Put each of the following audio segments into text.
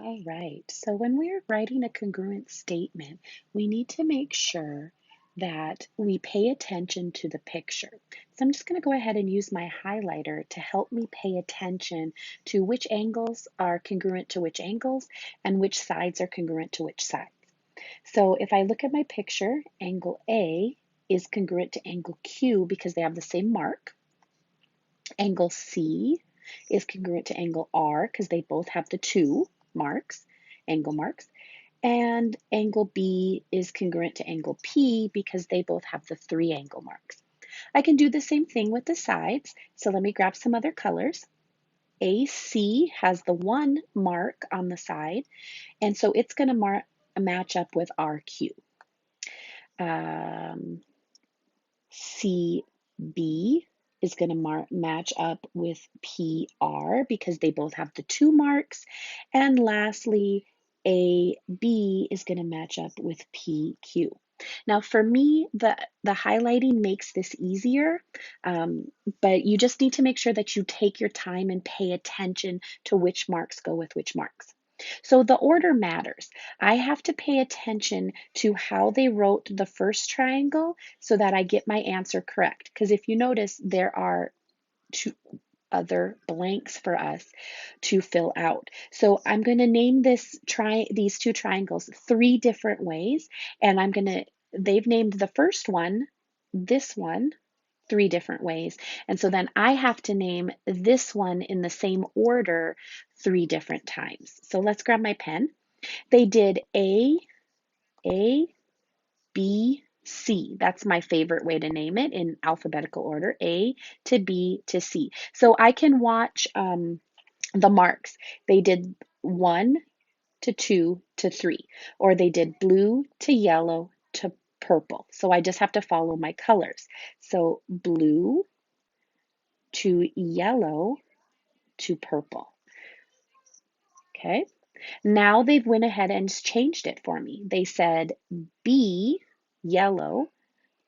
All right, so when we're writing a congruent statement, we need to make sure that we pay attention to the picture. So I'm just going to go ahead and use my highlighter to help me pay attention to which angles are congruent to which angles and which sides are congruent to which sides. So if I look at my picture, angle A is congruent to angle Q because they have the same mark. Angle C is congruent to angle R because they both have the two marks, angle marks. And angle B is congruent to angle P because they both have the three angle marks. I can do the same thing with the sides. So let me grab some other colors. AC has the one mark on the side, and so it's going to match up with RQ. CB is going to match up with PR because they both have the two marks. And lastly, AB is going to match up with PQ. Now, for me, the highlighting makes this easier, but you just need to make sure that you take your time and pay attention to which marks go with which marks. So the order matters. I have to pay attention to how they wrote the first triangle so that I get my answer correct. Because if you notice, there are two other blanks for us to fill out. So I'm going to name these two triangles three different ways, and they've named the first one, this one, three different ways. And so then I have to name this one in the same order three different times. So let's grab my pen. They did A, B, C. That's my favorite way to name it in alphabetical order, A to B to C. So I can watch the marks. They did 1 to 2 to 3, or they did blue to yellow to purple. So I just have to follow my colors. So blue to yellow to purple. Okay. Now they've went ahead and changed it for me. They said B, yellow,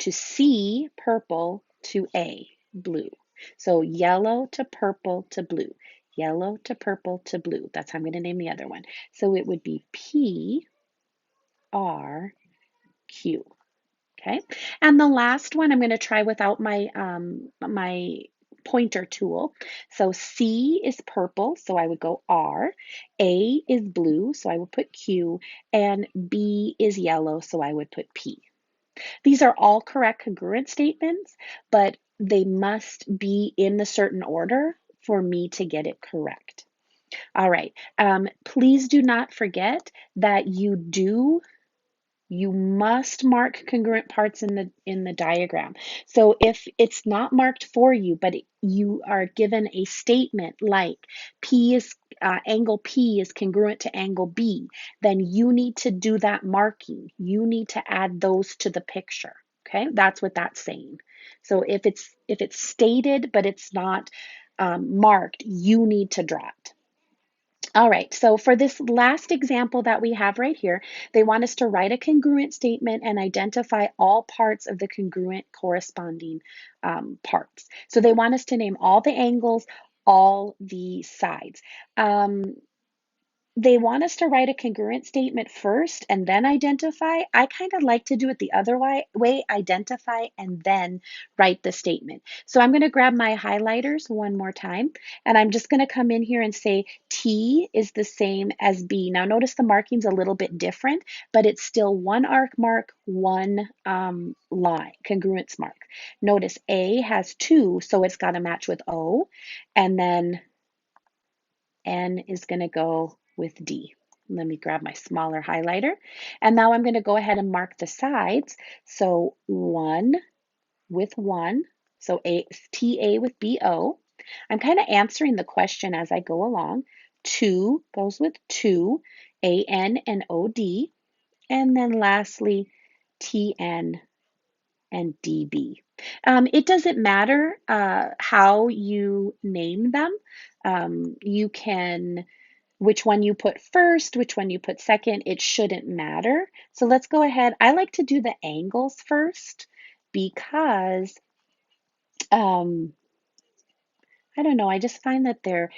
to C, purple, to A, blue. So yellow to purple to blue. Yellow to purple to blue. That's how I'm going to name the other one. So it would be P, R, Q. Okay. And the last one I'm going to try without my pointer tool. So C is purple, so I would go R. A is blue, so I would put Q. And B is yellow, so I would put P. These are all correct congruent statements, but they must be in a certain order for me to get it correct. All right. Please do not forget that you must mark congruent parts in the diagram. So if it's not marked for you, but you are given a statement like angle P is congruent to angle B, then you need to do that marking. You need to add those to the picture. Okay, that's what that's saying. So if it's stated but it's not marked, you need to draw it. All right, so for this last example that we have right here, they want us to write a congruent statement and identify all parts of the congruent corresponding parts. So they want us to name all the angles, all the sides. They want us to write a congruent statement first and then identify. I kind of like to do it the other way, identify and then write the statement. So I'm going to grab my highlighters one more time, and I'm just going to come in here and say T is the same as B. Now notice the marking's a little bit different, but it's still one arc mark, one line, congruence mark. Notice A has two, so it's got to match with O, and then N is going to go with D. Let me grab my smaller highlighter. And now I'm going to go ahead and mark the sides. So 1 with 1. So TA with BO. I'm kind of answering the question as I go along. 2 goes with 2, AN and OD. And then lastly, TN and DB. It doesn't matter how you name them. You can which one you put first, which one you put second, it shouldn't matter. So let's go ahead. I like to do the angles first because I don't know, I just find that they're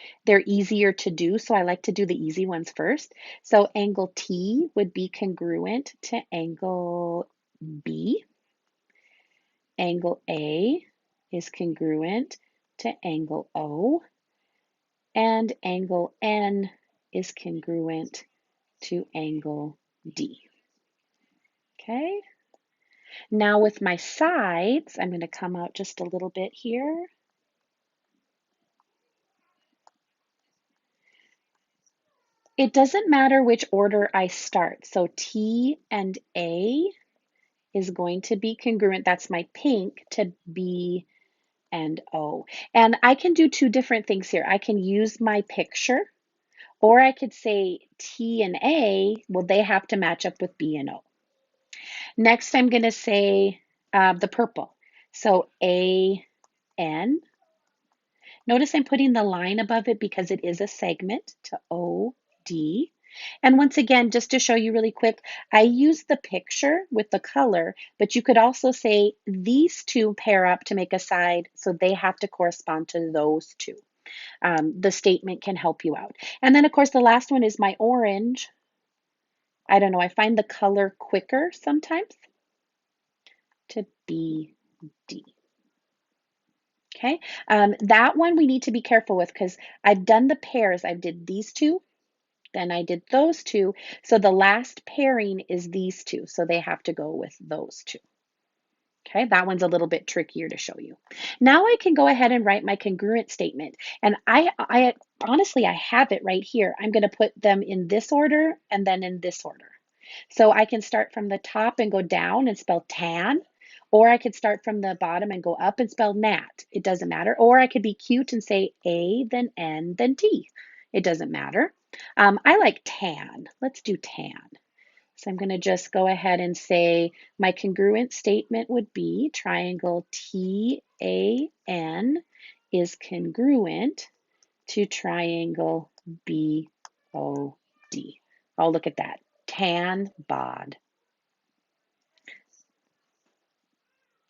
easier to do, so I like to do the easy ones first. So angle T would be congruent to angle B. Angle A is congruent to angle O, and angle N is congruent to angle D. Okay, now with my sides, I'm going to come out just a little bit here. It doesn't matter which order I start. So T and A is going to be congruent. That's my pink to B and O. And I can do two different things here. I can use my picture, or I could say T and A, well, they have to match up with B and O. Next, I'm going to say the purple. So A, N. Notice I'm putting the line above it because it is a segment to O, D. And once again, just to show you really quick, I use the picture with the color, but you could also say these two pair up to make a side, so they have to correspond to those two. The statement can help you out. And then, of course, the last one is my orange. I don't know, I find the color quicker sometimes to B, D. Okay, that one we need to be careful with because I've done the pairs. I did these two, then I did those two. So the last pairing is these two. So they have to go with those two. Okay, that one's a little bit trickier to show you. Now I can go ahead and write my congruent statement. And I honestly, I have it right here. I'm going to put them in this order and then in this order. So I can start from the top and go down and spell tan, or I could start from the bottom and go up and spell nat. It doesn't matter. Or I could be cute and say A, then N, then T. It doesn't matter. I like tan. Let's do tan. So I'm going to just go ahead and say my congruent statement would be triangle TAN is congruent to triangle BOD. Oh, look at that. Tan, bod.